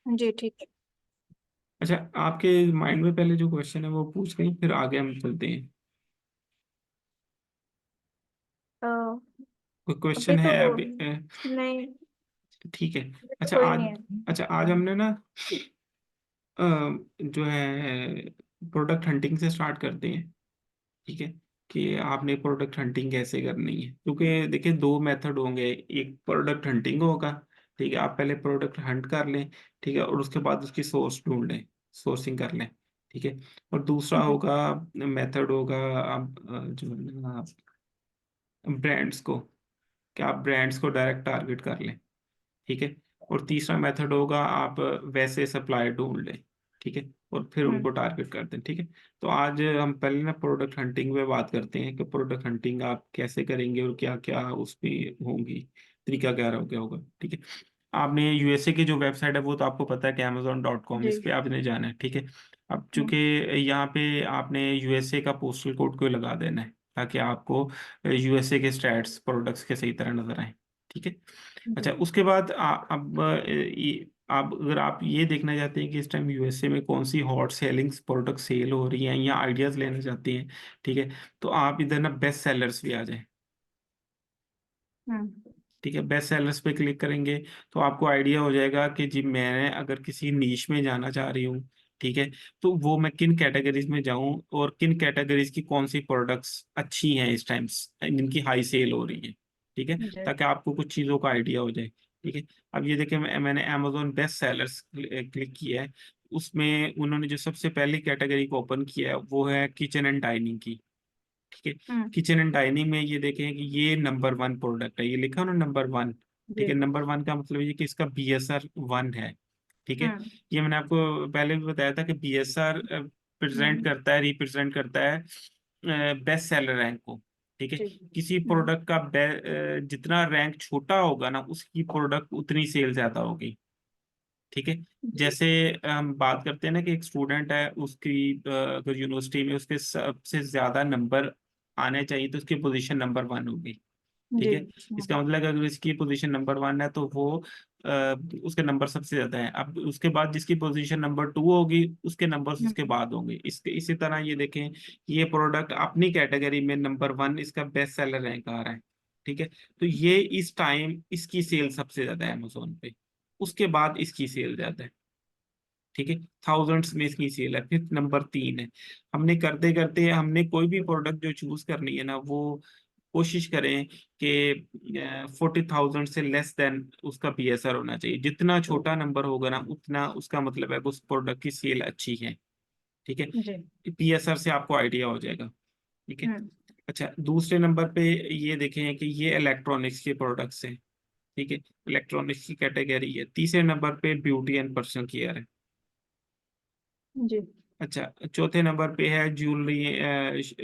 जी ठीक है। अच्छा, आपके माइंड में पहले जो क्वेश्चन है वो पूछ लें, फिर आगे हम चलते हैं। अ, कोई अभी क्वेश्चन तो है अभी नहीं, ठीक है। अभी तो अच्छा कोई आज नहीं है। अच्छा आज हमने ना अ, जो है प्रोडक्ट हंटिंग से स्टार्ट करते हैं। ठीक है, कि आपने प्रोडक्ट हंटिंग कैसे करनी है, क्योंकि देखिए दो मेथड होंगे। एक प्रोडक्ट हंटिंग होगा, ठीक है, आप पहले प्रोडक्ट हंट कर लें, ठीक है, और उसके बाद उसकी सोर्स ढूंढ लें, सोर्सिंग कर लें, ठीक है। और दूसरा जी। होगा, मेथड होगा, आप जो है ना, ब्रांड्स को, कि आप ब्रांड्स को डायरेक्ट टारगेट कर लें, ठीक है। और तीसरा मेथड होगा, आप वैसे सप्लायर ढूंढ लें, ठीक है, और फिर हम्म। उनको टारगेट करते हैं, ठीक है। तो आज हम पहले ना प्रोडक्ट हंटिंग पे बात करते हैं कि प्रोडक्ट हंटिंग आप कैसे करेंगे और क्या क्या उसमें होंगी, तरीका क्या होगा होगा, ठीक है। आपने यूएसए की जो वेबसाइट है वो तो आपको पता है कि amazon.com, जी। इस पे आपने जाना है, ठीक है। अब हम्म। चूंकि यहाँ पे आपने यूएसए का पोस्टल कोड को लगा देना है, ताकि आपको यूएसए के स्टैट्स प्रोडक्ट्स के सही तरह नजर आए, ठीक है। जी। अच्छा, उसके बाद अब आप अगर आप ये देखना चाहते हैं कि इस टाइम यूएसए में कौन सी हॉट सेलिंग प्रोडक्ट सेल हो रही हैं या आइडियाज लेना चाहते हैं, ठीक है, तो आप इधर ना बेस्ट सेलर्स भी आ जाएं, हम्म। ठीक है। बेस्ट सेलर्स पे क्लिक करेंगे तो आपको आइडिया हो जाएगा कि जी मैंने अगर किसी नीश में जाना चाह रही हूँ, ठीक है, तो वो मैं किन कैटेगरीज में जाऊं और किन कैटेगरीज की कौन सी प्रोडक्ट्स अच्छी हैं इस टाइम, जिनकी हाई सेल हो रही है, ठीक है, जी। ताकि आपको कुछ चीज़ों का आइडिया हो जाए, ठीक है। अब ये देखिए, मैंने अमेजोन बेस्ट सेलर्स क्लिक किया है। उसमें उन्होंने जो सबसे पहली कैटेगरी को ओपन किया है वो है किचन एंड डाइनिंग की, ठीक है। हम्म। किचन एंड डाइनिंग में ये देखें कि ये नंबर वन प्रोडक्ट है, ये लिखा ना नंबर वन, ठीक जी। है। नंबर वन का मतलब ये कि इसका बीएसआर वन है, ठीक है। हम्म। ये मैंने आपको पहले भी बताया था कि बीएसआर प्रेजेंट हम्म। करता है, रिप्रेजेंट करता है बेस्ट सेलर रैंक को, ठीक है। जी। किसी प्रोडक्ट का जितना रैंक छोटा होगा ना, उसकी प्रोडक्ट उतनी सेल ज्यादा होगी, ठीक है। जी। जैसे हम बात करते हैं ना कि एक स्टूडेंट है, उसकी अगर यूनिवर्सिटी में उसके सबसे ज्यादा नंबर आने चाहिए तो उसकी पोजीशन नंबर वन होगी, ठीक जी। है। इसका मतलब है अगर इसकी पोजीशन नंबर वन है तो वो अ, उसके नंबर सबसे ज्यादा है। अब उसके बाद जिसकी पोजीशन नंबर टू होगी, उसके नंबर्स उसके हम्म। बाद होंगे। इसी तरह ये देखें, ये प्रोडक्ट अपनी कैटेगरी में नंबर वन, इसका बेस्ट सेलर रैंक आ रहा है, ठीक है। तो ये इस टाइम इसकी सेल सबसे ज्यादा है अमेजोन पे, उसके बाद इसकी सेल ज्यादा है, ठीक है। थाउजेंड्स में इसकी सेल है, फिर नंबर तीन है। हमने करते करते हमने कोई भी प्रोडक्ट जो चूज करनी है ना, वो कोशिश करें कि 40,000 से लेस देन उसका पीएसआर होना चाहिए। जितना छोटा नंबर होगा ना, उतना उसका मतलब है कि उस प्रोडक्ट की सेल अच्छी है, ठीक है। जी। पीएसआर से आपको आइडिया हो जाएगा, ठीक है। हम्म। अच्छा, दूसरे नंबर पे ये देखें कि ये इलेक्ट्रॉनिक्स के प्रोडक्ट्स हैं, ठीक है, इलेक्ट्रॉनिक्स की कैटेगरी है। तीसरे नंबर पे ब्यूटी एंड पर्सनल केयर है। जी। अच्छा, चौथे नंबर पे है jewellery,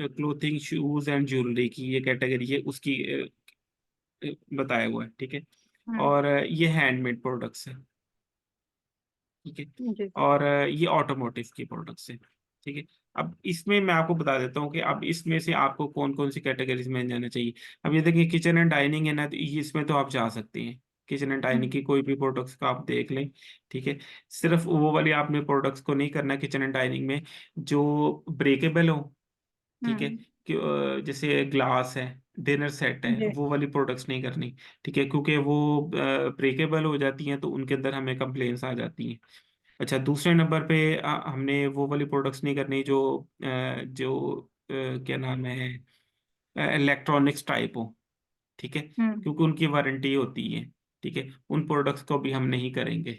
clothing, shoes and jewellery की ये कैटेगरी है, उसकी बताया हुआ है, ठीक है। हम्म। और ये हैंडमेड प्रोडक्ट्स है, ठीक है। जी। और ये ऑटोमोटिव की प्रोडक्ट्स है, ठीक है। अब इसमें मैं आपको बता देता हूँ कि अब इसमें से आपको कौन कौन सी कैटेगरीज में जाना चाहिए। अब ये देखिए, किचन एंड डाइनिंग है ना, तो इसमें तो आप जा सकते हैं। किचन एंड डाइनिंग हम्म। की कोई भी प्रोडक्ट्स का आप देख लें, ठीक है। सिर्फ वो वाली आपने प्रोडक्ट्स को नहीं करना किचन एंड डाइनिंग में जो ब्रेकेबल हो, ठीक है। हम्म। जैसे ग्लास है, डिनर सेट है, जी। वो वाली प्रोडक्ट्स नहीं करनी, ठीक है, क्योंकि वो ब्रेकेबल हो जाती हैं तो उनके अंदर हमें कंप्लेन्स आ जाती हैं। अच्छा, दूसरे नंबर पे हमने वो वाली प्रोडक्ट्स नहीं करनी जो क्या नाम है, इलेक्ट्रॉनिक्स टाइप हो, ठीक है, हम्म। क्योंकि उनकी वारंटी होती है, ठीक है। उन प्रोडक्ट्स को भी हम नहीं करेंगे,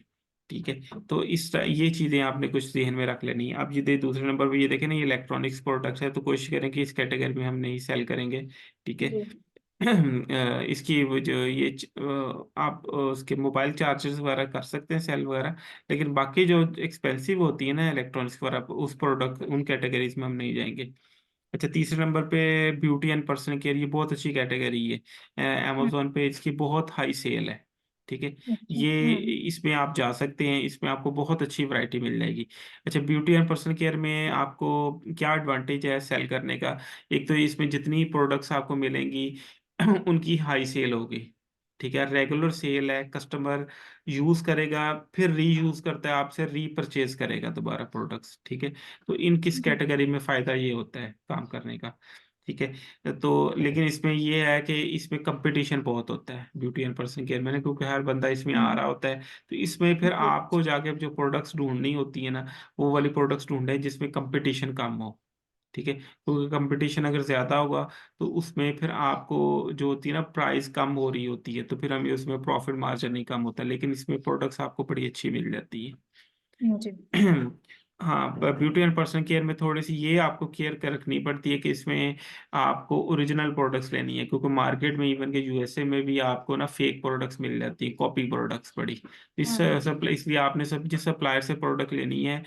ठीक है। तो ये चीजें आपने कुछ ध्यान में रख लेनी है। अब ये दूसरे नंबर पे ये देखें ना, ये इलेक्ट्रॉनिक्स प्रोडक्ट्स है, तो कोशिश करें कि इस कैटेगरी में हम नहीं सेल करेंगे, ठीक है। जी। इसकी वो जो आप उसके मोबाइल चार्जर्स वगैरह कर सकते हैं सेल वगैरह, लेकिन बाकी जो एक्सपेंसिव होती है ना इलेक्ट्रॉनिक्स वगैरह, उस प्रोडक्ट उन कैटेगरीज में हम नहीं जाएंगे। अच्छा, तीसरे नंबर पे ब्यूटी एंड पर्सनल केयर, ये बहुत अच्छी कैटेगरी है, हम्म। अमेजोन पे इसकी बहुत हाई सेल है, ठीक है। अच्छा। ये हम्म। इसमें आप जा सकते हैं, इसमें आपको बहुत अच्छी वैरायटी मिल जाएगी। अच्छा, ब्यूटी एंड पर्सनल केयर में आपको क्या एडवांटेज है सेल करने का। एक तो इसमें जितनी प्रोडक्ट्स आपको मिलेंगी उनकी हाई सेल होगी, ठीक है, रेगुलर सेल है, कस्टमर यूज करेगा, फिर रीयूज करता है आपसे, रीपरचेज करेगा दोबारा प्रोडक्ट्स। ठीक है, तो इन किस जी। कैटेगरी में फायदा ये होता है काम करने का। ठीक है, तो लेकिन इसमें ये है कि इसमें कंपटीशन बहुत होता है ब्यूटी एंड पर्सन केयर में ना, क्योंकि हर बंदा इसमें आ रहा हम्म। होता है। तो इसमें फिर जी। आपको जाके जो प्रोडक्ट्स ढूंढनी होती है ना, वो वाली प्रोडक्ट्स ढूंढे जिसमें कंपटीशन कम हो। ठीक है, क्योंकि कंपटीशन अगर ज्यादा होगा तो उसमें फिर आपको जो होती है ना प्राइस कम हो रही होती है, तो फिर हमें उसमें प्रॉफिट मार्जिन नहीं कम होता, लेकिन इसमें प्रोडक्ट्स आपको बड़ी अच्छी मिल जाती है। जी। हाँ, ब्यूटी एंड पर्सनल केयर में थोड़ी सी ये आपको केयर कर रखनी पड़ती है कि इसमें आपको ओरिजिनल प्रोडक्ट्स लेनी है, क्योंकि मार्केट में इवन के यूएसए में भी आपको ना फेक प्रोडक्ट्स मिल जाती है, कॉपी प्रोडक्ट्स बड़ी। इस हम्म। सब इसलिए आपने सब जिस सप्लायर से प्रोडक्ट लेनी है,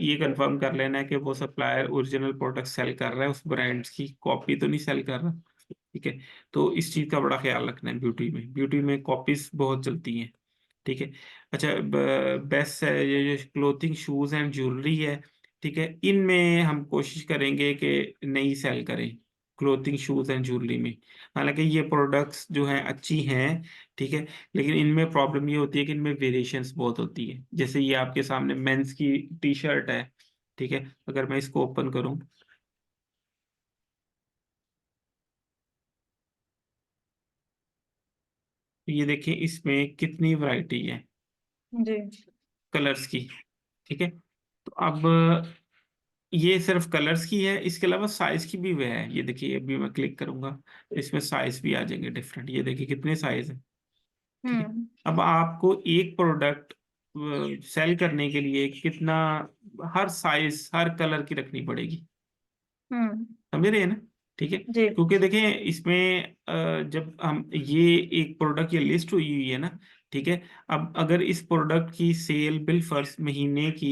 ये कंफर्म कर लेना है कि वो सप्लायर ओरिजिनल प्रोडक्ट सेल कर रहा है, उस ब्रांड्स की कॉपी तो नहीं सेल कर रहा। ठीक है, तो इस चीज़ का बड़ा ख्याल रखना है। ब्यूटी में कॉपीज बहुत चलती हैं। ठीक है। अच्छा, बेस्ट है ये जो क्लोथिंग शूज एंड ज्वेलरी है। ठीक है, इनमें हम कोशिश करेंगे कि नहीं सेल करें, क्लोथिंग शूज एंड ज्वेलरी में। हालांकि ये प्रोडक्ट्स जो हैं अच्छी हैं। ठीक है, लेकिन इनमें प्रॉब्लम ये होती है कि इनमें वेरिएशंस बहुत होती है। जैसे ये आपके सामने मेंस की टी शर्ट है। ठीक है, अगर मैं इसको ओपन करूं, तो ये देखिए इसमें कितनी वैरायटी है जी। कलर्स की। ठीक है, तो अब ये सिर्फ कलर्स की है, इसके अलावा साइज की भी वह है। ये देखिए अभी मैं क्लिक करूंगा तो इसमें साइज भी आ जाएंगे डिफरेंट। ये देखिए कितने साइज है। ठीक है, हम्म। अब आपको एक प्रोडक्ट सेल करने के लिए कितना, हर साइज हर कलर की रखनी पड़ेगी। हम्म। समझ रहे हैं ना। ठीक है, जी। क्योंकि देखें इसमें जब हम ये एक प्रोडक्ट की लिस्ट हुई हुई है ना। ठीक है, अब अगर इस प्रोडक्ट की सेल बिल फर्स्ट महीने की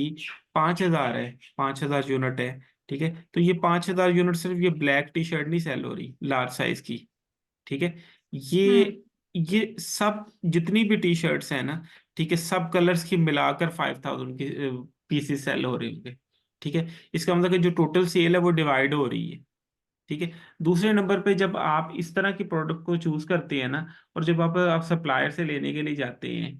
5,000 है, 5,000 यूनिट है। ठीक है, तो ये 5,000 यूनिट सिर्फ ये ब्लैक टी शर्ट नहीं सेल हो रही लार्ज साइज की। ठीक है, हम्म। ये सब जितनी भी टी शर्ट्स हैं ना, ठीक है, सब कलर्स की मिलाकर 5,000 की पीसेस सेल हो रहे होंगे। ठीक है, इसका मतलब कि जो टोटल सेल है वो डिवाइड हो रही है। ठीक है, दूसरे नंबर पे जब आप इस तरह की प्रोडक्ट को चूज करते हैं ना, और जब आप सप्लायर से लेने के लिए जाते हैं,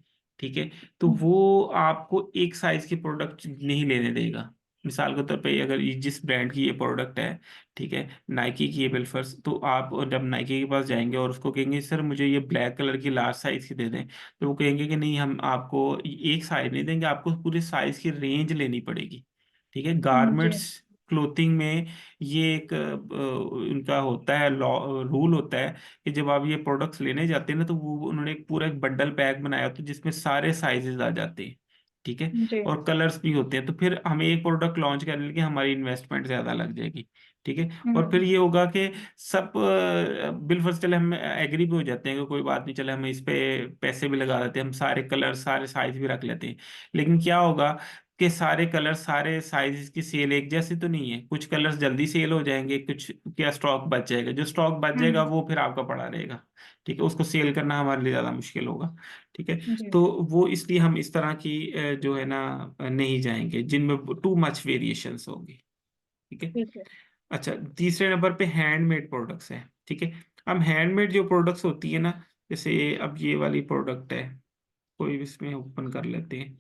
ठीक है, तो वो आपको एक साइज की प्रोडक्ट नहीं लेने देगा। मिसाल के तौर पे अगर जिस ब्रांड की ये प्रोडक्ट है, ठीक है, नाइकी की ये बिल्फर्स, तो आप जब नाइकी के पास जाएंगे और उसको कहेंगे सर मुझे ये ब्लैक कलर की लार्ज साइज की दे दें, तो वो कहेंगे कि नहीं, हम आपको एक साइज नहीं देंगे, आपको पूरी साइज की रेंज लेनी पड़ेगी। ठीक है, जी। गारमेंट्स क्लोथिंग में ये एक उनका होता है लॉ, रूल होता है कि जब आप ये प्रोडक्ट्स लेने जाते हैं ना, तो वो उन्होंने एक पूरा एक बंडल पैक बनाया होता है जिसमें सारे साइजेस आ जाते हैं। ठीक है, जी। और कलर्स भी होते हैं, तो फिर हमें एक प्रोडक्ट लॉन्च करने के लिए हमारी इन्वेस्टमेंट ज्यादा लग जाएगी। ठीक है, और फिर हम्म। ये होगा कि सब बिल फर्स्ट चले हम एग्री भी हो जाते हैं कि कोई बात नहीं, चले हम इस पे पैसे भी लगा देते हैं, हम सारे कलर सारे साइज भी रख लेते हैं। लेकिन क्या होगा कि सारे कलर सारे साइज की सेल एक जैसी तो नहीं है, कुछ कलर्स जल्दी सेल हो जाएंगे, कुछ क्या स्टॉक बच जाएगा, जो स्टॉक बच जाएगा हम्म। वो फिर आपका पड़ा रहेगा। ठीक है, उसको सेल करना हमारे लिए ज़्यादा मुश्किल होगा। ठीक है, जी। तो वो इसलिए हम इस तरह की जो है ना नहीं जाएंगे जिनमें टू मच वेरिएशंस होंगी। ठीक है। ठीक है। अच्छा, तीसरे नंबर पे हैंडमेड प्रोडक्ट्स हैं। ठीक है, अब हैंडमेड जो प्रोडक्ट्स होती है ना, जैसे अब ये वाली प्रोडक्ट है, कोई भी इसमें ओपन कर लेते हैं।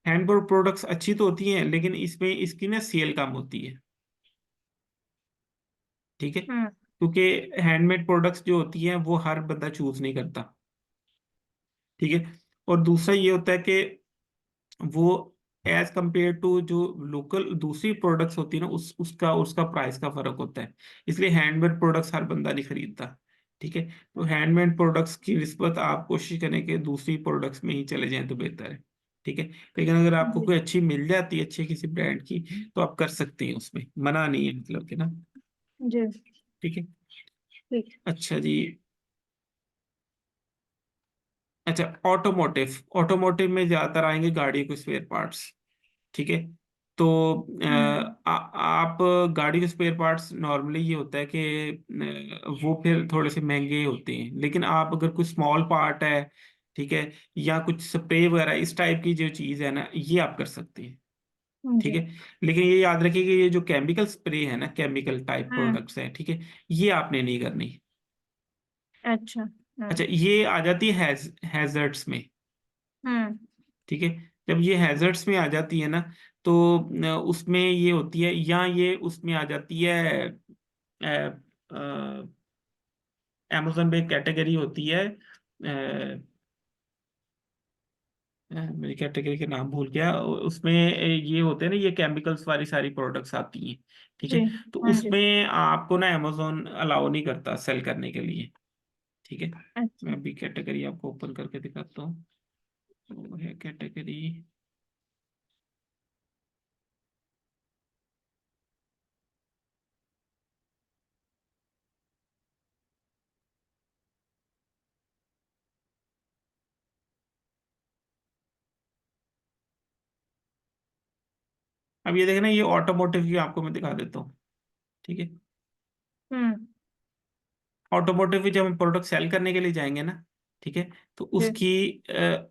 हैंडमेड प्रोडक्ट्स अच्छी तो होती हैं, लेकिन इसमें इसकी ना सेल कम होती है। ठीक है, हम्म। क्योंकि हैंडमेड प्रोडक्ट्स जो होती हैं वो हर बंदा चूज नहीं करता। ठीक है, और दूसरा ये होता है कि वो एज कंपेयर टू जो लोकल दूसरी प्रोडक्ट्स होती है ना, उसका उसका प्राइस का फर्क होता है। इसलिए हैंडमेड प्रोडक्ट्स हर बंदा नहीं खरीदता। ठीक है, तो हैंडमेड प्रोडक्ट्स की निस्बत आप कोशिश करें कि दूसरी प्रोडक्ट्स में ही चले जाएं तो बेहतर है। ठीक है, लेकिन अगर आपको जी। कोई अच्छी मिल जाती है अच्छी किसी ब्रांड की, तो आप कर सकते हैं, उसमें मना नहीं है मतलब कि ना। जी। ठीक है। ठीक। अच्छा जी। अच्छा, ऑटोमोटिव ऑटोमोटिव में ज्यादातर आएंगे गाड़ी के स्पेयर पार्ट्स। ठीक है, तो हम्म। आप गाड़ी के स्पेयर पार्ट्स नॉर्मली ये होता है कि वो फिर थोड़े से महंगे होते हैं, लेकिन आप अगर कुछ स्मॉल पार्ट है, ठीक है, या कुछ स्प्रे वगैरह इस टाइप की जो चीज़ है ना, ये आप कर सकते हैं। ठीक जी। है, लेकिन ये याद रखिए कि ये जो केमिकल स्प्रे है ना, केमिकल टाइप हम्म। प्रोडक्ट्स हैं, ठीक है, ये आपने नहीं करनी। अच्छा। अच्छा, ये आ जाती है हैजर्ड्स में। हम्म। ठीक है, जब ये हैजर्ड्स में आ जाती है ना, तो उसमें ये होती है, या ये उसमें आ जाती है, अमेजोन पे कैटेगरी होती है, मेरी कैटेगरी के नाम भूल गया, उसमें ये होते हैं ना, ये केमिकल्स वाली सारी प्रोडक्ट्स आती हैं। ठीक जी। है, तो हाँ जी। उसमें आपको ना अमेजोन अलाउ नहीं करता सेल करने के लिए। ठीक है, मैं अच्छा। अभी कैटेगरी आपको ओपन करके दिखाता हूँ। वो है कैटेगरी, अब ये देखें ना, ये ऑटोमोटिव की आपको मैं दिखा देता हूँ। ठीक है, हम्म। ऑटोमोटिव की जब हम प्रोडक्ट सेल करने के लिए जाएंगे ना, ठीक है, तो जी। उसकी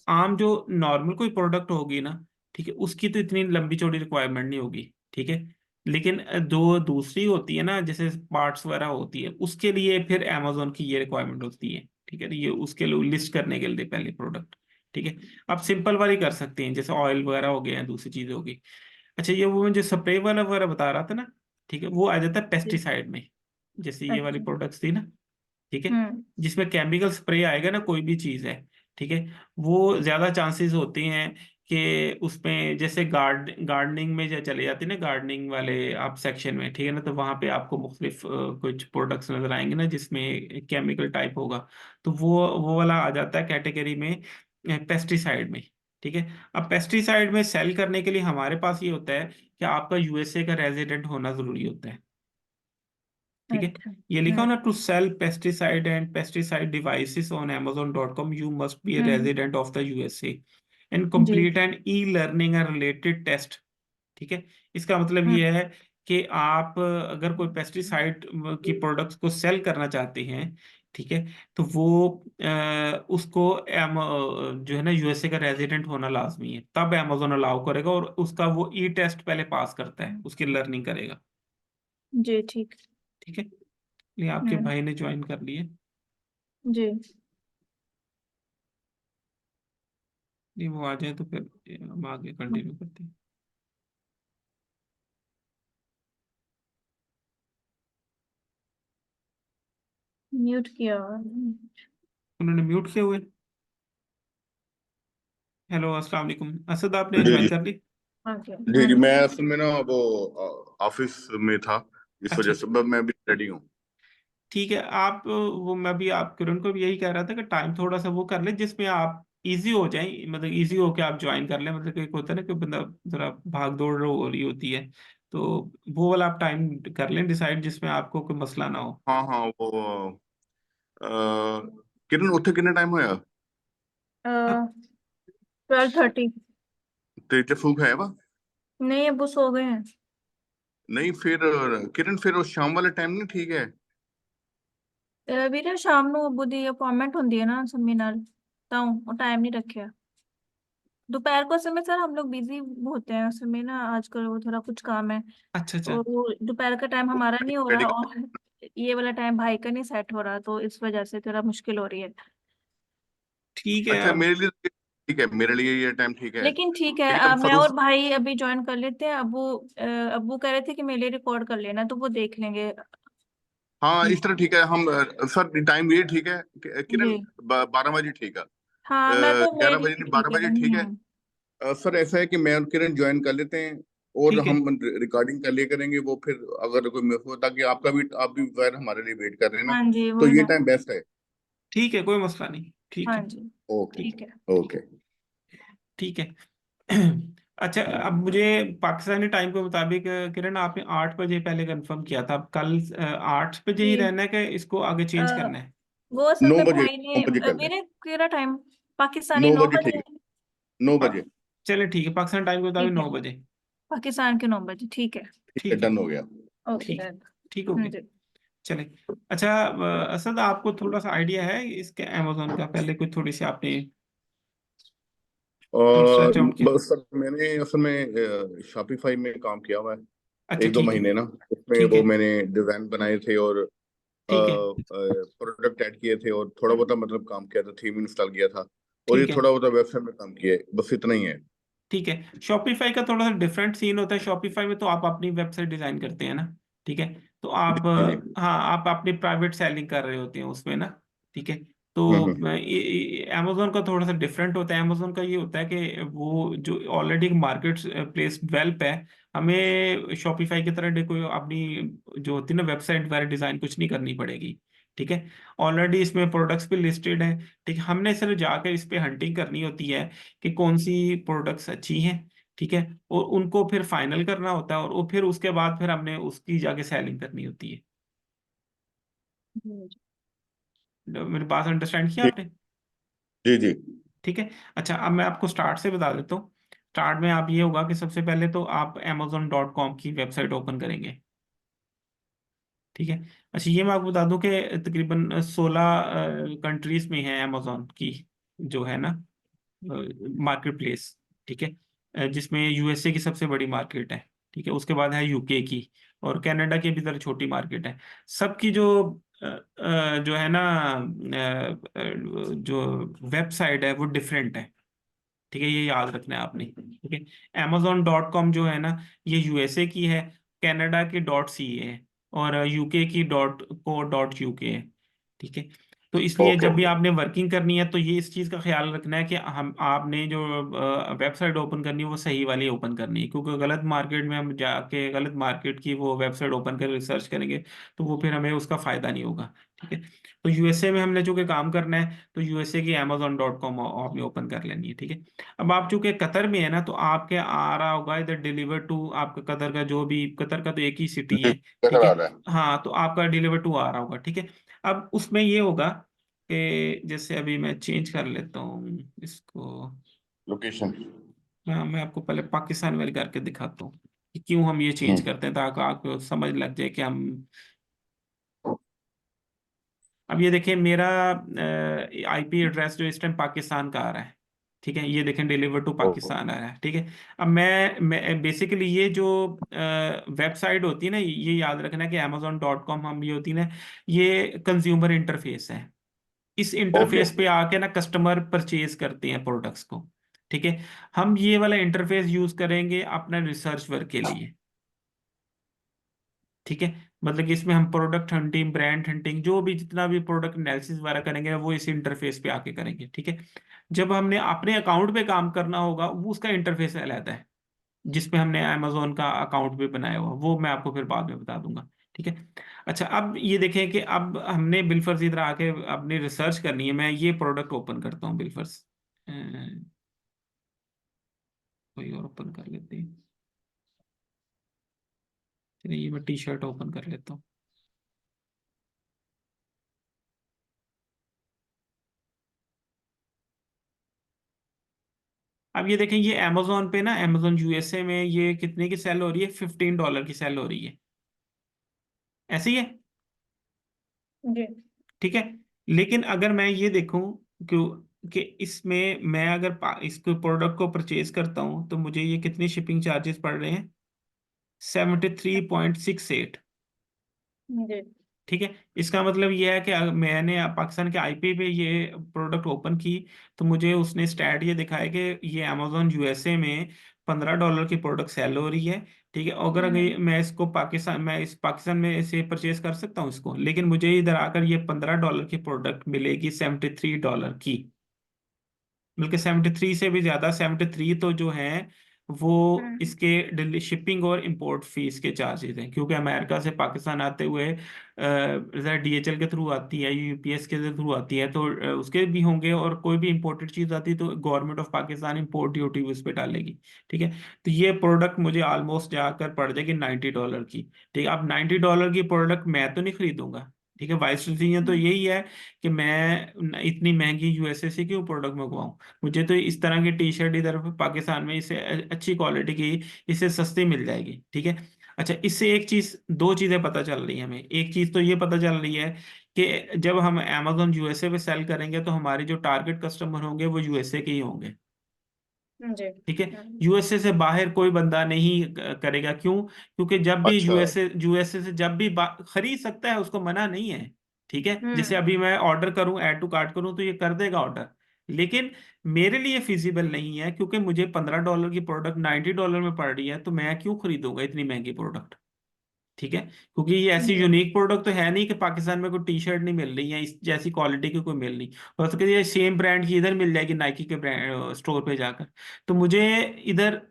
आम जो नॉर्मल कोई प्रोडक्ट होगी ना, ठीक है, उसकी तो इतनी लंबी चौड़ी रिक्वायरमेंट नहीं होगी। ठीक है, लेकिन जो दूसरी होती है ना, जैसे पार्ट्स वगैरह होती है, उसके लिए फिर अमेजोन की ये रिक्वायरमेंट होती है। ठीक है, तो ये उसके लिए लिस्ट करने के लिए पहले प्रोडक्ट। ठीक है, आप सिंपल वाली कर सकते हैं, जैसे ऑयल वगैरह हो गया, दूसरी चीजें होगी। अच्छा, ये वो मैं जो स्प्रे वाला वगैरह बता रहा था ना, ठीक है, वो आ जाता है जी। पेस्टिसाइड में, जैसे ये वाली अच्छा। प्रोडक्ट्स थी ना। ठीक है, हम्म। जिसमें केमिकल स्प्रे आएगा ना, कोई भी चीज है, ठीक है, वो ज्यादा चांसेस होते हैं कि उसमें, जैसे गार्डनिंग में जो चले जाते हैं ना, गार्डनिंग वाले आप सेक्शन में, ठीक है ना, तो वहां पे आपको मुख्तलिफ कुछ प्रोडक्ट्स नजर आएंगे ना, जिसमें केमिकल टाइप होगा, तो वो वाला आ जाता है कैटेगरी में, पेस्टिसाइड में। ठीक है, अब पेस्टिसाइड में सेल करने के लिए हमारे पास ये होता है कि आपका यूएसए का रेजिडेंट होना जरूरी होता है। ठीक है, अच्छा। ये लिखा हो ना, to sell pesticide and pesticide devices on amazon.com you must be a hmm. Resident of the USA and जी। Complete an e learning and related test. ठीक है, इसका मतलब हम्म। ये है कि आप अगर कोई पेस्टिसाइड की प्रोडक्ट्स को सेल करना चाहते हैं, ठीक है, तो वो उसको जो है ना, यूएसए का रेजिडेंट होना लाजमी है, तब अमेजोन अलाउ करेगा, और उसका वो ई टेस्ट पहले पास करता है, उसकी लर्निंग करेगा। जी ठीक। ठीक है, ये आपके हम्म। भाई ने ज्वाइन कर लिए। जी। नहीं, वो आ जाए तो फिर हम आगे कंटिन्यू करते हैं। म्यूट किया। उन्होंने म्यूट किए हुए। हेलो, अस्सलाम वालेकुम असद, आपने जी ज्वाइन जी कर ली? आ गया। जी जी, मैं असल में ना वो ऑफिस में था, इस अच्छा वजह अच्छा, से मैं भी रेडी हूँ। ठीक है। आप वो, मैं भी आप किरण को भी यही कह रहा था कि टाइम थोड़ा सा वो कर ले जिसमें आप इजी हो जाए, मतलब इजी हो के आप ज्वाइन कर ले, मतलब कि एक होता है ना कि बंदा जरा भाग दौड़ हो रही होती है, तो वो वाला आप टाइम कर लें डिसाइड, जिसमें आपको कोई मसला ना हो। हाँ हाँ, वो अ, किरण उत्थे किन्ने टाइम होया? 12:30। ते च फूक है वा? नहीं, अब वो सो गए हैं। नहीं फिर किरण, फिर वो शाम वाला टाइम नहीं ठीक है? ਵੀਰੇ ਸ਼ਾਮ ਨੂੰ ਅੱਬੂ ਦੀ ਅਪਾਇੰਟਮੈਂਟ ਹੁੰਦੀ ਹੈ ਨਾ ਸੰਮੀ ਨਾਲ, ਤਾਂ ਉਹ टाइम नहीं रखे। दोपहर को समय सर हम लोग बिजी होते हैं उस समय ना, आजकल वो थोड़ा कुछ काम है, अच्छा अच्छा, और वो दोपहर का टाइम हमारा नहीं हो रेडी। रहा, और ये वाला टाइम भाई का नहीं सेट हो रहा, तो इस वजह से थोड़ा मुश्किल हो रही है। ठीक है। अच्छा, अब मेरे लिए ठीक है, मेरे लिए ये टाइम ठीक है। लेकिन ठीक है, एक मैं और फरूख, भाई अभी ज्वाइन कर लेते हैं। अब्बू कह रहे थे कि मेरे लिए रिकॉर्ड कर लेना, तो वो देख लेंगे। हाँ इस तरह ठीक है। हम सर टाइम ये ठीक है जी। किरण, 12 बजे ठीक है, हाँ, मैं तो, 11 बजे मेरी भी नहीं, ठीक 12 बजे है। ठीक है। सर ऐसा है कि मैं और किरण ज्वाइन कर लेते हैं, और ठीक है, हम रिकॉर्डिंग कर लिया करेंगे, वो फिर अगर कोई मिस हो, ताकि आपका भी, आप भी वगैरह हमारे लिए वेट कर रहे हैं ना, हाँ जी, तो वही ये ना। टाइम बेस्ट है। ठीक है, कोई मसला नहीं, ठीक हाँ है, जी। ओके ठीक है। ओके। ठीक है। अच्छा, अब मुझे पाकिस्तानी टाइम के मुताबिक किरण, आपने 8 बजे पहले कंफर्म किया था, अब कल 8 बजे ही जी। रहना है कि इसको आगे अ, चेंज करना है? वो असल नौ में बजे भाई नौ ने, बजे कर दें। मेरे कितना टाइम, पाकिस्तानी 9 बजे 9 बजे। ठीक है, 9 बजे। चले ठीक है, पाकिस्तान टाइम के मुताबिक ठीक है, 9 बजे। पाकिस्तान के 9 बजे, ठीक है। ठीक है, ठीक है, डन हो गया। ओके ठीक डन। ठीक हो गया। जी। चले। अच्छा, असद, आपको थोड़ा सा आइडिया है इसके अमेजोन का? पहले कोई थोड़ी सी आपने और सर्च आउट किया? बस सर, मैंने असल में शॉपिफाई में काम किया हुआ है अच्छा, एक दो ठीक है, महीने ना। उसमें ठीक वो है, मैंने डिजाइन बनाए थे, और ठीक है। प्रोडक्ट ऐड किए थे और थोड़ा बहुत मतलब काम किया था, थीम इंस्टॉल किया था, और ये ठीक है। थोड़ा बहुत वेबसाइट में काम किया है, बस इतना ही है। ठीक है, शॉपिफाई का थोड़ा सा डिफरेंट सीन होता है। शॉपिफाई में तो आप अपनी वेबसाइट डिजाइन करते हैं ना, ठीक है। तो आप जी जी। हाँ, आप अपनी प्राइवेट सेलिंग कर रहे होते हैं उसमें ना, ठीक है। तो हम्म। अमेजोन का थोड़ा सा डिफरेंट होता है। अमेजोन का ये होता है कि वो जो ऑलरेडी मार्केट प्लेस डेवलप है, हमें शॉपिफाई की तरह कोई अपनी जो होती है ना वेबसाइट वगैरह डिजाइन कुछ नहीं करनी पड़ेगी, ठीक है। ऑलरेडी इसमें प्रोडक्ट्स भी लिस्टेड हैं, ठीक है। हमने सिर्फ जाकर इस पे हंटिंग करनी होती है कि कौन सी प्रोडक्ट्स अच्छी हैं, ठीक है। और उनको फिर फाइनल करना होता है, और वो फिर उसके बाद फिर हमने उसकी जाके सेलिंग करनी होती है। हम्म। मेरी बात अंडरस्टैंड किया ठीक। आपने? जी जी। ठीक है। अच्छा, अब मैं आपको स्टार्ट से बता देता हूँ। स्टार्ट में आप ये होगा कि सबसे पहले तो आप amazon.com की वेबसाइट ओपन करेंगे, ठीक है। अच्छा, ये मैं आपको बता दूं कि तकरीबन 16 कंट्रीज में है अमेजोन की जो है ना मार्केट प्लेस, ठीक है। जिसमें यूएसए की सबसे बड़ी मार्केट है, ठीक है। उसके बाद है यूके की, और कनाडा की भी तरह छोटी मार्केट है। सबकी जो जो है ना जो वेबसाइट है वो डिफरेंट है, ठीक है। ये याद रखना है आपने, ठीक है। amazon.com जो है ना, ये यूएसए की है, कनाडा की .ca है, और यूके की .co.uk है, ठीक है। तो इसलिए ओके। जब भी आपने वर्किंग करनी है तो ये इस चीज़ का ख्याल रखना है कि हम आपने जो वेबसाइट ओपन करनी है वो सही वाली ओपन करनी है, क्योंकि गलत मार्केट में हम जाके गलत मार्केट की वो वेबसाइट ओपन कर रिसर्च करेंगे तो वो फिर हमें उसका फायदा नहीं होगा, ठीक है। तो यूएसए में हमने जो कि काम करना है, तो यूएसए की amazon.com आपने ओपन कर लेनी है, ठीक है। अब आप चूंकि कतर में है ना, तो आपके आ रहा होगा इधर डिलीवर टू, आपका कतर का जो भी, कतर का तो एक ही सिटी जी, है, कैसा ठीक आ है। रहा है? हाँ, तो आपका डिलीवर टू आ रहा होगा, ठीक है। अब उसमें ये होगा कि जैसे अभी मैं चेंज कर लेता हूँ इसको। लोकेशन। हाँ, मैं आपको पहले पाकिस्तान वाली करके दिखाता हूँ कि क्यों हम ये चेंज हम्म। करते हैं, ताकि आपको समझ लग जाए कि हम। अब ये देखें, मेरा आईपी एड्रेस जो इस टाइम पाकिस्तान का आ रहा है, ठीक है। ये देखें, डिलीवर टू ओहो। पाकिस्तान आ रहा है, ठीक है। अब मैं बेसिकली ये जो वेबसाइट होती है ना, ये याद रखना कि amazon.com हम ये होती है ना, ये कंज्यूमर इंटरफेस है। इस ओके। इंटरफेस पे आके ना कस्टमर परचेज करते हैं प्रोडक्ट्स को, ठीक है। हम ये वाला इंटरफेस यूज करेंगे अपना रिसर्च वर्क के लिए, ठीक है। मतलब कि इसमें हम प्रोडक्ट हंटिंग, ब्रांड हंटिंग, जो भी जितना भी प्रोडक्ट एनालिसिस वगैरह करेंगे वो इस इंटरफेस पे आके करेंगे, ठीक है। जब हमने अपने अकाउंट पे काम करना होगा, वो उसका इंटरफेस अलग है, जिसपे हमने अमेजोन का अकाउंट भी बनाया हुआ, वो मैं आपको फिर बाद में बता दूंगा, ठीक है। अच्छा, अब ये देखें कि अब हमने बिलफर्स इधर आके अपनी रिसर्च करनी है। मैं ये प्रोडक्ट ओपन करता हूँ बिलफर्स, कोई और ओपन कर लेते हैं। चलिए, ये मैं टी शर्ट ओपन कर लेता हूँ। अब ये देखें, ये अमेजोन पे ना, अमेजोन यूएसए में ये कितने की सेल हो रही है? $15 की सेल हो रही है, ऐसे ही है, जी। ठीक है। लेकिन अगर मैं ये देखूं क्यों कि इसमें मैं अगर इसको प्रोडक्ट को परचेज करता हूं, तो मुझे ये कितनी शिपिंग चार्जेस पड़ रहे हैं? 73.68, जी। ठीक है। इसका मतलब ये है कि मैंने पाकिस्तान के आईपी पे ये प्रोडक्ट ओपन की, तो मुझे उसने स्टैट ये दिखाया कि ये अमेजोन यूएसए में $15 की प्रोडक्ट सेल हो रही है, ठीक है। अगर मैं इसको पाकिस्तान में से परचेज कर सकता हूँ इसको, लेकिन मुझे इधर आकर ये $15 की प्रोडक्ट मिलेगी $73 की, बल्कि 73 से भी ज्यादा। 73 तो जो है वो हम्म। इसके दिल्ली शिपिंग और इंपोर्ट फीस के चार्जेस हैं, क्योंकि अमेरिका से पाकिस्तान आते हुए डीएचएल के थ्रू आती है, यूपीएस के थ्रू आती है, तो उसके भी होंगे, और कोई भी इंपोर्टेड चीज आती है तो government of Pakistan import duty उस पर डालेगी, ठीक है। तो ये प्रोडक्ट मुझे ऑलमोस्ट जाकर पड़ जाएगी $90 की, ठीक है। अब $90 की प्रोडक्ट मैं तो नहीं खरीदूंगा, ठीक है। वाइस डिसीजन तो हम्म। यही है कि मैं इतनी महंगी यूएसए से क्यों प्रोडक्ट मंगवाऊं। मुझे तो इस तरह की टी शर्ट इधर पाकिस्तान में इससे अच्छी क्वालिटी की, इससे सस्ती मिल जाएगी, ठीक है। अच्छा, इससे एक चीज, दो चीजें पता चल रही है हमें। एक चीज तो ये पता चल रही है कि जब हम अमेजोन यूएसए पे सेल करेंगे, तो हमारे जो टारगेट कस्टमर होंगे वो यूएसए के ही होंगे, जी। ठीक है। यूएसए से बाहर कोई बंदा नहीं करेगा, क्यों? क्योंकि जब भी अच्छा। यूएसए यूएसए से जब भी खरीद सकता है, उसको मना नहीं है, ठीक है, जैसे हम्म। अभी मैं ऑर्डर करूं, ऐड टू कार्ट करूं, तो ये कर देगा ऑर्डर। लेकिन मेरे लिए फिजिबल नहीं है, क्योंकि मुझे $15 की प्रोडक्ट $90 में पड़ रही है, तो मैं क्यों खरीदूंगा इतनी महंगी प्रोडक्ट। ठीक है, क्योंकि ये ऐसी जी। यूनिक प्रोडक्ट तो है नहीं कि पाकिस्तान में कोई टी शर्ट नहीं मिल रही है इस जैसी क्वालिटी की, कोई मिल रही। हो सके ये सेम ब्रांड की इधर मिल जाएगी नाइकी के ब्रांड स्टोर पे जाकर। तो मुझे इधर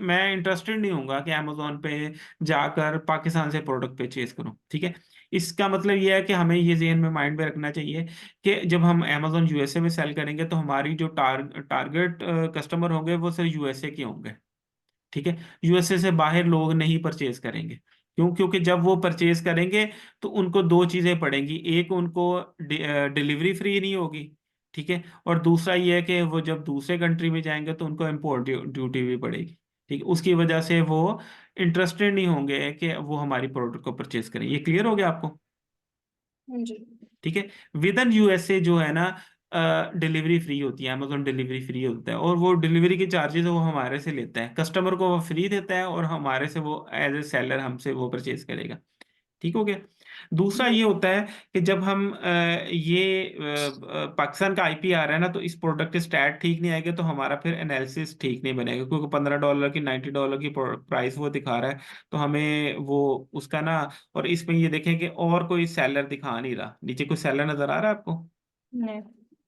मैं इंटरेस्टेड नहीं हूँगा कि अमेजोन पे जाकर पाकिस्तान से प्रोडक्ट परचेज करूँ। ठीक है, इसका मतलब ये है कि हमें ये जेहन में माइंड में रखना चाहिए कि जब हम अमेजोन यूएसए में सेल करेंगे तो हमारी जो टारगेट कस्टमर होंगे वो सिर्फ यूएसए के होंगे। ठीक है, यूएसए से बाहर लोग नहीं परचेज करेंगे। क्यों? क्योंकि जब वो परचेज करेंगे तो उनको दो चीजें पड़ेंगी, एक उनको डिलीवरी फ्री नहीं होगी। ठीक है, और दूसरा ये है कि वो जब दूसरे कंट्री में जाएंगे तो उनको इम्पोर्ट ड्यूटी भी पड़ेगी। ठीक है, उसकी वजह से वो इंटरेस्टेड नहीं होंगे कि वो हमारी प्रोडक्ट को परचेज करें। ये क्लियर हो गया आपको? जी। ठीक है, विद इन यूएसए जो है ना, डिलीवरी फ्री होती है, अमेजोन डिलीवरी फ्री होता है, और वो डिलीवरी के चार्जेस वो हमारे से लेता है, कस्टमर को वो फ्री देता है, और हमारे से वो एज ए सेलर हमसे वो परचेज करेगा। ठीक हो गया। दूसरा जी। ये होता है कि जब हम पाकिस्तान का आईपी आ रहा है ना, तो इस प्रोडक्ट के स्टैट ठीक नहीं आएगा, तो हमारा फिर एनालिसिस ठीक नहीं बनेगा, क्योंकि $15 की $90 की प्राइस वो दिखा रहा है। तो हमें वो उसका ना, और इसमें ये देखें कि और कोई सेलर दिखा नहीं रहा, नीचे कोई सेलर नजर आ रहा है आपको? नहीं।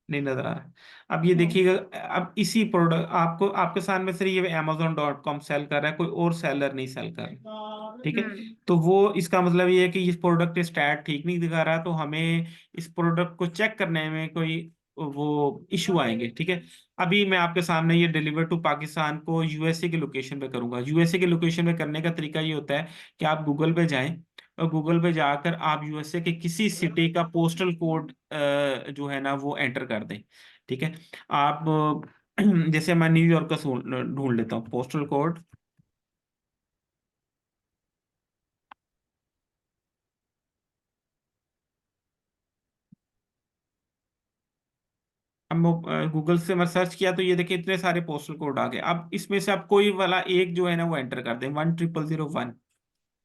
नहीं नजर आ रहा। अब ये नहीं। देखिएगा, अब इसी प्रोडक्ट आपको आपके सामने सिर्फ ये Amazon.com सेल कर रहा है, कोई और सेलर नहीं सेल कर रहा। ठीक है, हम्म। तो वो इसका मतलब ये है कि इस प्रोडक्ट के स्टैट ठीक नहीं दिखा रहा, तो हमें इस प्रोडक्ट को चेक करने में कोई वो इशू आएंगे। ठीक है, अभी मैं आपके सामने ये डिलीवर टू पाकिस्तान को यूएसए की लोकेशन पे करूंगा। यूएसए की लोकेशन पे करने का तरीका ये होता है कि आप गूगल पे जाएं, और गूगल पे जाकर आप यूएसए के किसी सिटी का पोस्टल कोड जो है ना वो एंटर कर दें। ठीक है, आप जैसे मैं न्यूयॉर्क का ढूंढ लेता हूँ पोस्टल कोड। अब गूगल से मैं सर्च किया तो ये देखिए इतने सारे पोस्टल कोड आ गए। अब इसमें से आप कोई वाला एक जो है ना वो एंटर कर दें, 10001।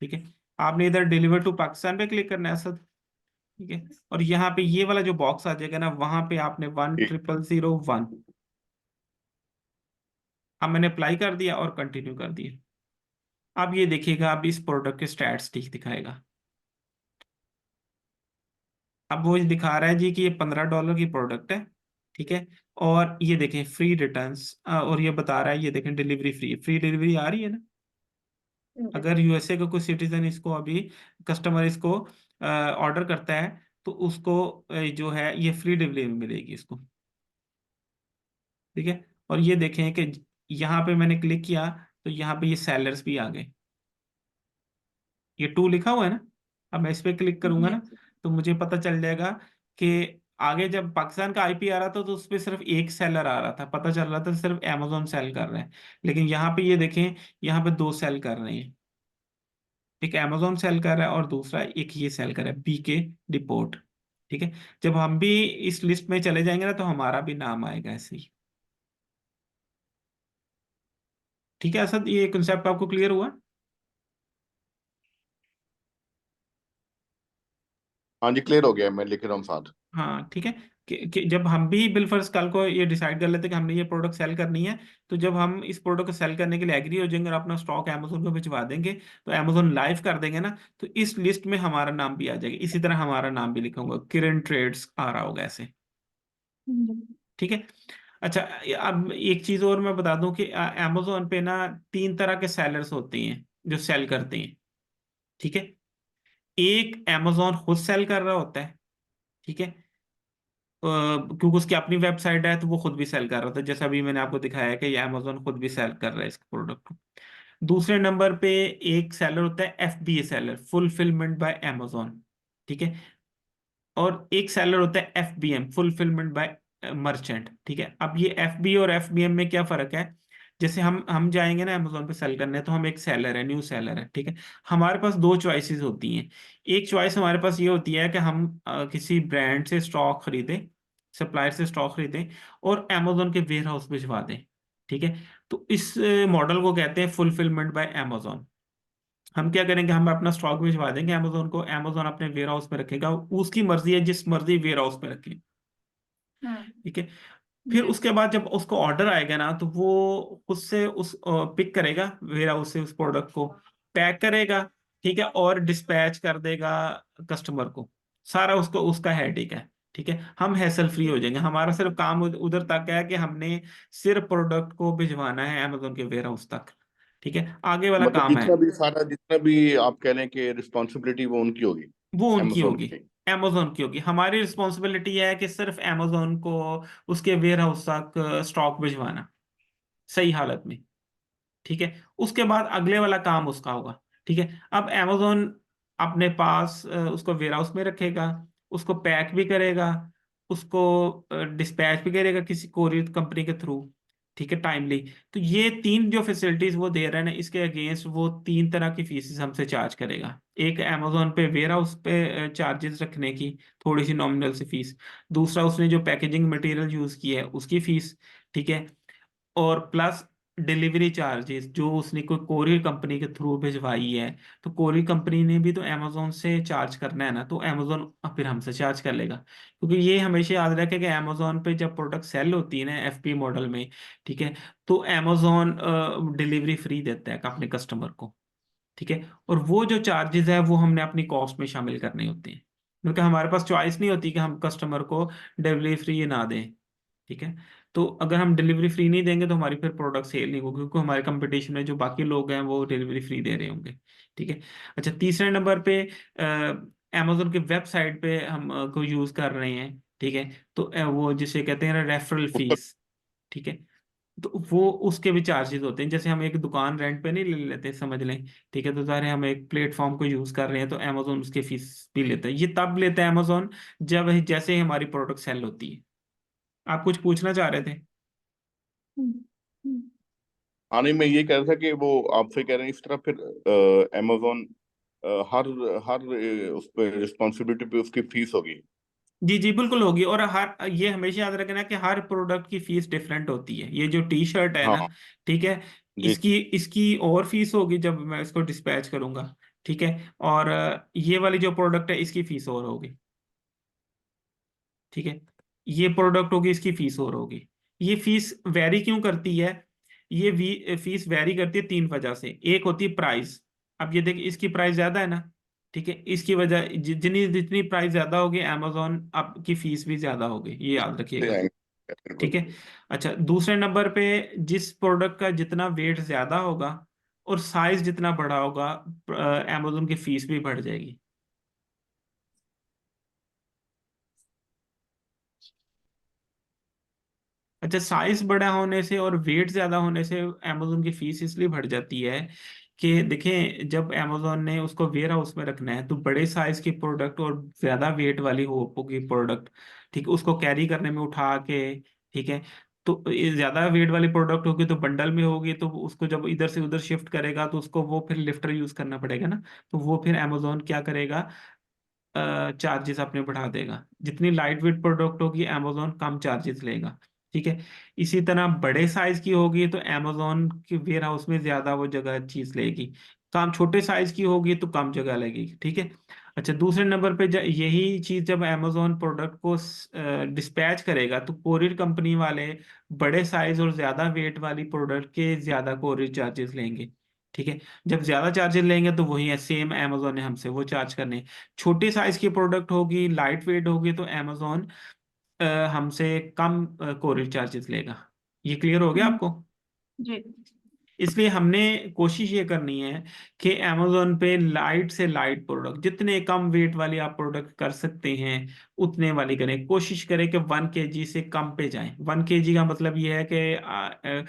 ठीक है, आपने इधर डिलीवर टू पाकिस्तान पे क्लिक करना है सर। ठीक है, और यहाँ पे ये वाला जो बॉक्स आ जाएगा ना, वहां पे आपने वन ठीक। ट्रिपल जीरो वन अब मैंने अप्लाई कर दिया और कंटिन्यू कर दिया। अब ये देखिएगा, अब इस प्रोडक्ट के स्टैट्स ठीक दिखाएगा। अब वो दिखा रहा है जी कि ये $15 की प्रोडक्ट है। ठीक है, और ये देखें फ्री रिटर्न्स, और ये बता रहा है, ये देखें डिलीवरी फ्री, फ्री डिलीवरी आ रही है ना। जी। अगर यूएसए का कोई सिटीजन इसको अभी कस्टमर इसको ऑर्डर करता है, तो उसको जो है ये फ्री डिलीवरी मिलेगी इसको। ठीक है, और ये देखें कि यहाँ पे मैंने क्लिक किया तो यहाँ पे ये सेलर्स भी आ गए, ये टू लिखा हुआ है ना। अब मैं इस पे क्लिक करूंगा जी। ना, तो मुझे पता चल जाएगा कि आगे जब पाकिस्तान का आईपी आ रहा था तो उस पे सिर्फ एक सेलर आ रहा था, पता चल रहा था सिर्फ अमेजोन सेल कर रहे हैं। लेकिन यहाँ पे ये देखें, यहाँ पे दो सेल कर रहे हैं, एक अमेजोन सेल कर रहा है और दूसरा एक ये सेल कर रहा है, बीके डिपोर्ट। ठीक है, जब हम भी इस लिस्ट में चले जाएंगे ना तो हमारा भी नाम आएगा ऐसे ही। ठीक है असद, ये कंसेप्ट आपको क्लियर हुआ? हाँ जी, क्लियर हो गया, मैं लिख रहा हूँ साथ। हाँ ठीक है, कि जब हम भी बिल फर्ज कल को ये डिसाइड कर लेते हैं कि हमने ये प्रोडक्ट सेल करनी है, तो जब हम इस प्रोडक्ट को सेल करने के लिए एग्री हो जाएंगे और अपना स्टॉक अमेजोन को भिजवा देंगे, तो अमेजोन लाइव कर देंगे ना, तो इस लिस्ट में हमारा नाम भी आ जाएगा। इसी तरह हमारा नाम भी लिखा होगा, किरण ट्रेड्स आ रहा होगा ऐसे। ठीक है, अच्छा, अब एक चीज और मैं बता दूं कि अमेजोन पे ना तीन तरह के सेलर्स होते हैं जो सेल करते हैं। ठीक है, एक अमेजोन खुद सेल कर रहा होता है। ठीक है, क्योंकि उसकी अपनी वेबसाइट है तो वो खुद भी सेल कर रहा था, जैसा अभी मैंने आपको दिखाया है कि ये अमेजोन खुद भी सेल कर रहा है इस प्रोडक्ट को। दूसरे नंबर पे एक सेलर होता है FBA seller, fulfilment bye Amazon. ठीक है, और एक सेलर होता है एफबीएम, फुलफिलमेंट बाय मर्चेंट। ठीक है, अब ये एफबी और एफबीएम में क्या फर्क है? जैसे हम जाएंगे ना अमेजोन पे सेल करने, तो हम एक सेलर है, न्यू सेलर है। ठीक है, हमारे पास दो चॉइसेस होती हैं। एक चॉइस हमारे पास ये होती है कि हम किसी ब्रांड से स्टॉक खरीदें, सप्लायर से स्टॉक खरीदें और अमेजोन के वेयर हाउस भिजवा दें। ठीक है, तो इस मॉडल को कहते हैं फुलफिलमेंट बाय अमेजोन। हम क्या करेंगे, हम अपना स्टॉक भिजवा देंगे अमेजोन को, अमेजोन अपने वेयर हाउस में रखेगा, उसकी मर्जी है जिस मर्जी वेयर हाउस में रखे। हम्म। ठीक है। फिर जी। उसके बाद जब उसको ऑर्डर आएगा ना, तो वो उससे उस पिक करेगा वेयर हाउस से उस प्रोडक्ट को, पैक करेगा, ठीक है, और डिस्पैच कर देगा कस्टमर को। सारा उसको उसका हेडेक है। ठीक है, हम हैसल फ्री हो जाएंगे, हमारा सिर्फ काम उधर तक है कि हमने सिर्फ प्रोडक्ट को भिजवाना है अमेजोन के वेयर हाउस तक। ठीक है, आगे वाला मतलब काम है जितना भी सारा, जितना भी आप कह रहे हैं कि रिस्पॉन्सिबिलिटी वो उनकी होगी, वो उनकी amazon होगी, की। amazon की होगी। हमारी रिस्पॉन्सिबिलिटी है कि सिर्फ amazon को उसके वेयर हाउस तक स्टॉक भिजवाना सही हालत में। ठीक है, उसके बाद अगले वाला काम उसका होगा। ठीक है, अब amazon अपने पास उसको वेयर हाउस में रखेगा, उसको पैक भी करेगा, उसको डिस्पैच भी करेगा किसी कोरियर कंपनी के थ्रू। ठीक है, टाइमली। तो ये तीन जो फैसिलिटीज वो दे रहे हैं ना, इसके अगेंस्ट वो तीन तरह की फीसेस हमसे चार्ज करेगा। एक अमेजोन पे वेयर हाउस पे चार्जेस रखने की थोड़ी सी नॉमिनल सी फीस, दूसरा उसने जो पैकेजिंग मटेरियल यूज किया है उसकी फीस, ठीक है, और प्लस डिलीवरी चार्जेस जो उसने कोई कोरियर कंपनी के थ्रू भिजवाई है, तो कोरियर कंपनी ने भी तो अमेजोन से चार्ज करना है ना, तो अमेजोन फिर हमसे चार्ज कर लेगा। क्योंकि ये हमेशा याद रखे कि अमेजोन पे जब प्रोडक्ट सेल होती है ना एफपी मॉडल में, ठीक है, तो अमेजोन डिलीवरी फ्री देता है अपने कस्टमर को। ठीक है, और वो जो चार्जेस है वो हमने अपनी कॉस्ट में शामिल करने होते हैं, क्योंकि हमारे पास चॉइस नहीं होती कि हम कस्टमर को डिलीवरी फ्री ना दें। ठीक है, तो अगर हम डिलीवरी फ्री नहीं देंगे तो हमारी फिर प्रोडक्ट सेल नहीं होगी, क्योंकि हमारे कंपटीशन में जो बाकी लोग हैं वो डिलीवरी फ्री दे रहे होंगे। ठीक है। अच्छा, तीसरे नंबर पे अमेजोन के वेबसाइट पे हम को यूज कर रहे हैं। ठीक है, तो वो जिसे कहते हैं ना रेफरल उस पर फीस। ठीक है, तो वो उसके भी चार्जेस होते हैं, जैसे हम एक दुकान रेंट पे नहीं ले लेते समझ लें। ठीक है, तो ज़ाहिर है हम एक प्लेटफॉर्म को यूज कर रहे हैं, तो अमेजोन उसकी फीस भी लेता है। ये तब लेता है अमेजोन जब जैसे ही हमारी प्रोडक्ट सेल होती है। आप कुछ पूछना चाह रहे थे? हम्म। हम्म। आने में ये कह रहा था कि वो आपसे कह रहे हैं इस तरह फिर amazon हर हर उस पर रिस्पॉन्सिबिलिटी पे उसकी फीस होगी। जी जी बिल्कुल होगी, और हर ये हमेशा याद रखना कि हर प्रोडक्ट की फीस डिफरेंट होती है। ये जो टी शर्ट है ना, हाँ ठीक है, जी। इसकी इसकी और फीस होगी जब मैं इसको डिस्पैच करूंगा। ठीक है, और ये वाली जो प्रोडक्ट है इसकी फीस और होगी। ठीक है, ये प्रोडक्ट होगी इसकी फीस और होगी। ये फीस वेरी क्यों करती है? फीस वेरी करती है तीन वजह से। एक होती है प्राइस। अब ये देखिए इसकी प्राइस ज्यादा है ना, ठीक है, इसकी वजह जितनी जितनी प्राइस ज्यादा होगी अमेजोन आपकी फीस भी ज्यादा होगी, ये याद से रखिएगा। आएंगे ठीक है। बिल्कुल। अच्छा, दूसरे नंबर पे जिस प्रोडक्ट का जितना वेट ज्यादा होगा और साइज जितना बड़ा होगा, अमेजोन की फीस भी बढ़ जाएगी। अच्छा, साइज बड़ा होने से और वेट ज्यादा होने से अमेजोन की फीस इसलिए बढ़ जाती है कि देखें, जब अमेजोन ने उसको वेयर हाउस में रखना है तो बड़े साइज की प्रोडक्ट और ज्यादा वेट वाली होगी प्रोडक्ट, ठीक है, उसको कैरी करने में उठा के, ठीक है, तो ये ज्यादा वेट वाली प्रोडक्ट होगी तो बंडल में होगी, तो उसको जब इधर से उधर शिफ्ट करेगा तो उसको वो फिर लिफ्टर यूज करना पड़ेगा ना, तो वो फिर अमेजोन क्या करेगा, चार्जेस अपने बढ़ा देगा। जितनी लाइट वेट प्रोडक्ट होगी अमेजोन कम चार्जेस लेगा। ठीक है, इसी तरह बड़े साइज की होगी तो अमेजोन के वेयर हाउस में ज्यादा वो जगह चीज लेगी, काम छोटे साइज की होगी तो कम जगह लगेगी। ठीक है। अच्छा, दूसरे नंबर पे यही चीज जब अमेजोन प्रोडक्ट को डिस्पैच करेगा तो कोरियर कंपनी वाले बड़े साइज और ज्यादा वेट वाली प्रोडक्ट के ज्यादा कोरियर चार्जेस लेंगे। ठीक है, जब ज्यादा चार्जेस लेंगे तो वही है, सेम अमेजोन ने हमसे वो चार्ज करने। छोटी साइज की प्रोडक्ट होगी, लाइट वेट होगी, तो अमेजोन हमसे कम कोरियर चार्जेस लेगा। ये क्लियर हो गया हम्म। आपको? जी। इसलिए हमने कोशिश ये करनी है कि अमेजोन पे लाइट से लाइट प्रोडक्ट, जितने कम वेट वाली आप प्रोडक्ट कर सकते हैं उतने वाली करें। कोशिश करें कि 1 kg से कम पे जाएं। 1 kg का मतलब ये है कि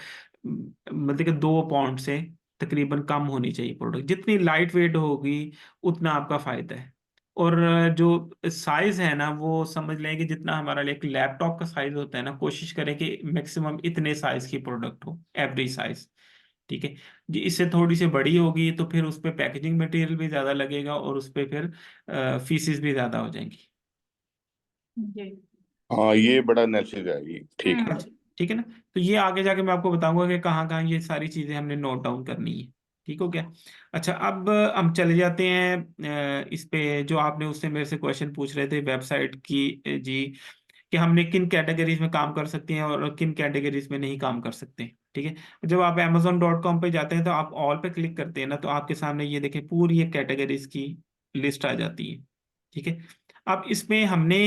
मतलब कि 2 पाउंड से तकरीबन कम होनी चाहिए प्रोडक्ट। जितनी लाइट वेट होगी उतना आपका फायदा है। और जो साइज है ना, वो समझ लें कि जितना हमारा एक लैपटॉप का साइज होता है ना, कोशिश करें कि मैक्सिमम इतने साइज की प्रोडक्ट हो, एवरेज साइज। ठीक है जी, इससे थोड़ी सी बड़ी होगी तो फिर उस पर पैकेजिंग मटेरियल भी ज़्यादा लगेगा और उस पर फिर फीसिस भी ज़्यादा हो जाएंगी। जी। हाँ ये बड़ा नेसेसरी है, ये ठीक है। हम्म। अच्छा, ठीक है ना। तो ये आगे जाके मैं आपको बताऊंगा कि कहाँ कहाँ ये सारी चीज़ें हमने नोट डाउन करनी है। ठीक हो गया। अच्छा, अब हम चले जाते हैं इस पे जो आपने उससे मेरे से क्वेश्चन पूछ रहे थे वेबसाइट की जी, कि हमने किन कैटेगरीज में काम कर सकते हैं और किन कैटेगरीज में नहीं काम कर सकते। ठीक है, जब आप amazon.com पे जाते हैं तो आप ऑल पे क्लिक करते हैं ना, तो आपके सामने ये देखें पूरी ये कैटेगरीज की लिस्ट आ जाती है। ठीक है, अब इसमें हमने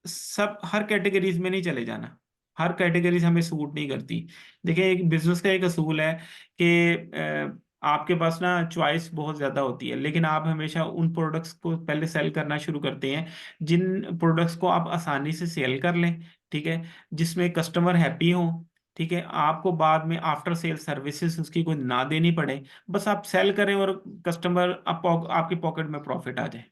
सब हर कैटेगरीज में नहीं चले जाना, हर कैटेगरीज हमें सूट नहीं करती। देखिए, एक बिजनेस का एक असूल है कि आपके पास ना चॉइस बहुत ज़्यादा होती है, लेकिन आप हमेशा उन प्रोडक्ट्स को पहले सेल करना शुरू करते हैं जिन प्रोडक्ट्स को आप आसानी से सेल कर लें। ठीक है, जिसमें कस्टमर हैप्पी हो। ठीक है, आपको बाद में आफ्टर सेल सर्विसेज उसकी कोई ना देनी पड़े, बस आप सेल करें और कस्टमर आपकी पॉकेट में प्रॉफिट आ जाए।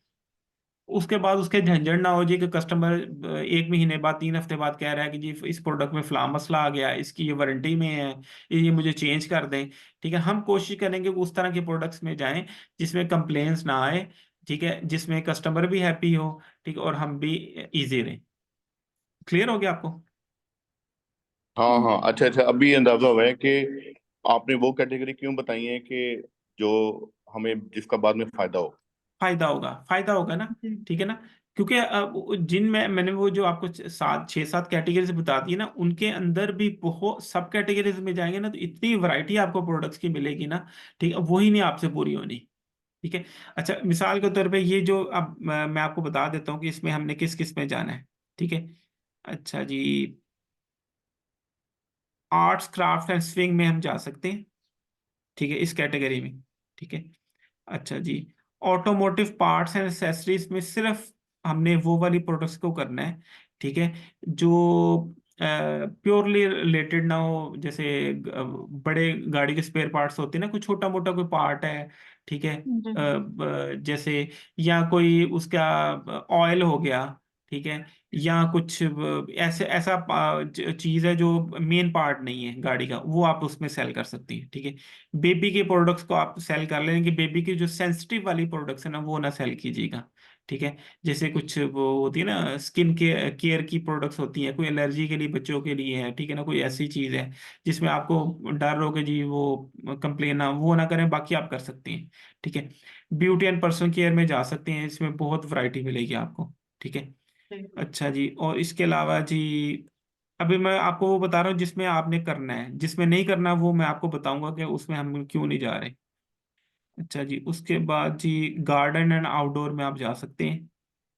उसके बाद उसके झंझट ना हो जी कि कस्टमर 1 महीने बाद 3 हफ्ते बाद कह रहा है कि जी इस प्रोडक्ट में फला मसला आ गया, इसकी ये वारंटी में है, ये मुझे चेंज कर दें। ठीक है, हम कोशिश करेंगे कि उस तरह के प्रोडक्ट्स में जाएं जिसमें कंप्लेंट्स ना आए। ठीक है, जिसमें कस्टमर भी हैप्पी हो। ठीक है, और हम भी इजी रहें। क्लियर हो गया आपको? हाँ हाँ, अच्छा अच्छा, अभी अंदाजा हुआ है कि आपने वो कैटेगरी क्यों बताई है कि जो हमें जिसका बाद में फायदा हो। फायदा होगा, फायदा होगा ना। ठीक है ना, क्योंकि जिन में मैंने वो जो आपको 6-7 कैटेगरीज बता दी है ना, उनके अंदर भी बहुत सब कैटेगरीज में जाएंगे ना, तो इतनी वैरायटी आपको प्रोडक्ट्स की मिलेगी ना। ठीक है, वही नहीं आपसे पूरी होनी। ठीक है, अच्छा मिसाल के तौर पे ये जो अब मैं आपको बता देता हूँ कि इसमें हमने किस किस में जाना है। ठीक है, अच्छा जी, आर्ट्स क्राफ्ट एंड स्विंग में हम जा सकते हैं। ठीक है, इस कैटेगरी में। ठीक है, अच्छा जी, ऑटोमोटिव पार्ट्स एंड एक्सेसरीज में सिर्फ हमने वो वाली प्रोडक्ट्स को करना है। ठीक है, जो प्योरली रिलेटेड ना हो, जैसे बड़े गाड़ी के स्पेयर पार्ट्स होते हैं ना, कोई छोटा मोटा कोई पार्ट है। ठीक है, जी। जैसे या कोई उसका ऑयल हो गया। ठीक है, या कुछ ऐसे ऐसा चीज है जो मेन पार्ट नहीं है गाड़ी का, वो आप उसमें सेल कर सकती है। ठीक है, बेबी के प्रोडक्ट्स को आप सेल कर लेंगे, बेबी की जो सेंसिटिव वाली प्रोडक्ट्स है ना वो ना सेल कीजिएगा। ठीक है, जैसे कुछ वो होती है ना स्किन केयर की प्रोडक्ट्स होती हैं, कोई एलर्जी के लिए बच्चों के लिए है। ठीक है ना, कोई ऐसी चीज है जिसमें आपको डर हो कि जी वो कंप्लेन ना वो ना करें, बाकी आप कर सकती हैं। ठीक है, ब्यूटी एंड पर्सनल केयर में जा सकते हैं, इसमें बहुत वैरायटी मिलेगी आपको। ठीक है, अच्छा जी, और इसके अलावा जी अभी मैं आपको वो बता रहा हूँ जिसमें आपने करना है, जिसमें नहीं करना वो मैं आपको बताऊंगा कि उसमें हम क्यों नहीं जा रहे। अच्छा जी, उसके बाद जी गार्डन एंड आउटडोर में आप जा सकते हैं।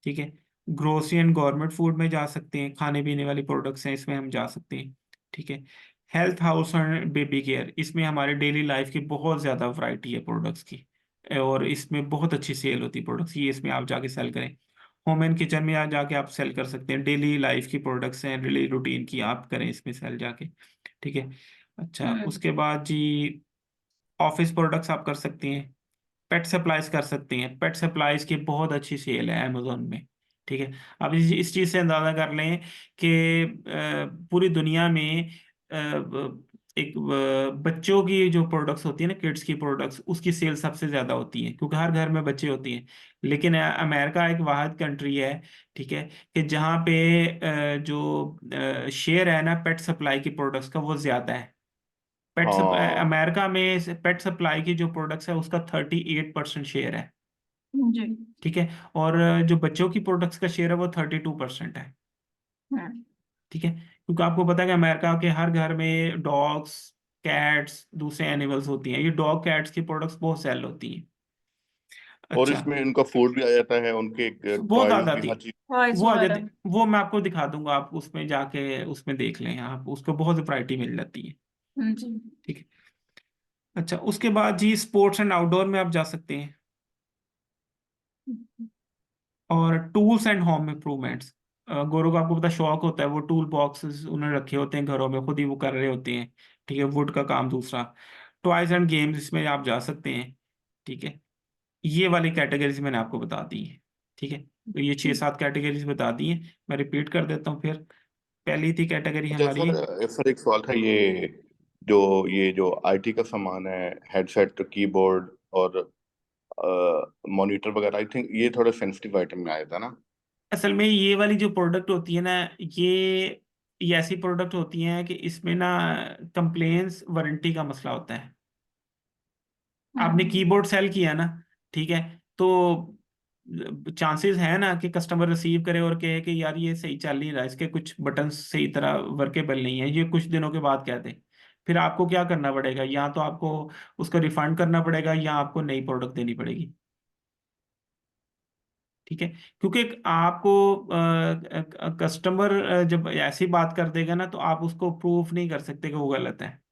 ठीक है, ग्रोसरी एंड गवर्नमेंट फूड में जा सकते हैं, खाने पीने वाली प्रोडक्ट्स हैं इसमें हम जा सकते हैं। ठीक है, health house and baby care, इसमें हमारे डेली लाइफ की बहुत ज़्यादा वैरायटी है प्रोडक्ट्स की, और इसमें बहुत अच्छी सेल होती है प्रोडक्ट्स, ये इसमें आप जाके सेल करें। होम एंड किचन में आप जाके आप सेल कर सकते हैं, डेली लाइफ की प्रोडक्ट्स हैं, डेली रूटीन की आप करें इसमें सेल जाके। ठीक है, अच्छा उसके बाद जी ऑफिस प्रोडक्ट्स आप कर सकती हैं, पेट सप्लाईज कर सकती हैं, पेट सप्लाईज की बहुत अच्छी सेल है अमेजोन में। ठीक है, अब इस चीज़ से अंदाज़ा कर लें कि पूरी दुनिया में एक बच्चों की जो प्रोडक्ट्स होती है ना, किड्स की प्रोडक्ट्स, उसकी सेल सबसे ज़्यादा होती है, क्योंकि हर घर में बच्चे होती हैं। लेकिन अमेरिका एक वाहिद कंट्री है। ठीक है, कि जहाँ पे जो शेयर है ना पेट सप्लाई की प्रोडक्ट्स का वो ज़्यादा है। हाँ, अमेरिका में पेट सप्लाई की जो प्रोडक्ट्स है उसका 38% शेयर है। जी। ठीक है, और जो बच्चों की प्रोडक्ट्स का शेयर है वो 32% है। हम्म। ठीक है, क्योंकि आपको पता है कि अमेरिका के हर घर में डॉग्स, कैट्स, दूसरे एनिमल्स होती हैं, ये डॉग कैट्स की प्रोडक्ट्स बहुत सेल होती हैं। और अच्छा, इसमें उनका फूड भी आ जाता है, उनके बहुत आ टॉयज भी, जाती हर है, चीज। वॉइस वो आ वगैरह। जाती, वो मैं आपको दिखा दूंगा, आप उसमें जाके उसमें देख लें, आप उसको बहुत वैरायटी मिल जाती है। जी। ठीक है, अच्छा उसके बाद जी स्पोर्ट्स एंड आउटडोर में आप जा सकते हैं, और टूल्स एंड होम इम्प्रूवमेंट्स। गोरों को आपको पता शौक होता है, वो टूल बॉक्सेस उन्होंने रखे होते हैं घरों में, खुद ही वो कर रहे होते हैं। ठीक है, वुड का काम दूसरा, टॉयज एंड गेम्स इसमें आप जा सकते हैं। ठीक है, ये वाली कैटेगरीज मैंने आपको बता दी है। ठीक है, तो ये 6-7 कैटेगरीज बता दी हैं, मैं रिपीट कर देता हूँ फिर। पहली थी कैटेगरी अच्छा हमारी। सर, सर एक सवाल था, ये जो आईटी का सामान है, हेडसेट, कीबोर्ड और मॉनिटर वगैरह, आई थिंक ये थोड़ा सेंसिटिव आइटम में आया था ना। असल में ये वाली जो प्रोडक्ट होती है ना, ये ऐसी प्रोडक्ट होती हैं कि इसमें ना कंप्लेंट्स वारंटी का मसला होता है। आपने कीबोर्ड सेल किया ना, ठीक है, तो चांसेस है ना कि कस्टमर रिसीव करे और कहे कि यार ये सही चल नहीं रहा, इसके कुछ बटन सही तरह वर्केबल नहीं है, ये कुछ दिनों के बाद कहते हैं। फिर आपको क्या करना पड़ेगा, या तो आपको उसका रिफंड करना पड़ेगा या आपको नई प्रोडक्ट देनी पड़ेगी। ठीक है, क्योंकि आपको कस्टमर जब ऐसी बात कर देगा ना, तो आप उसको प्रूफ नहीं कर सकते कि वो गलत है।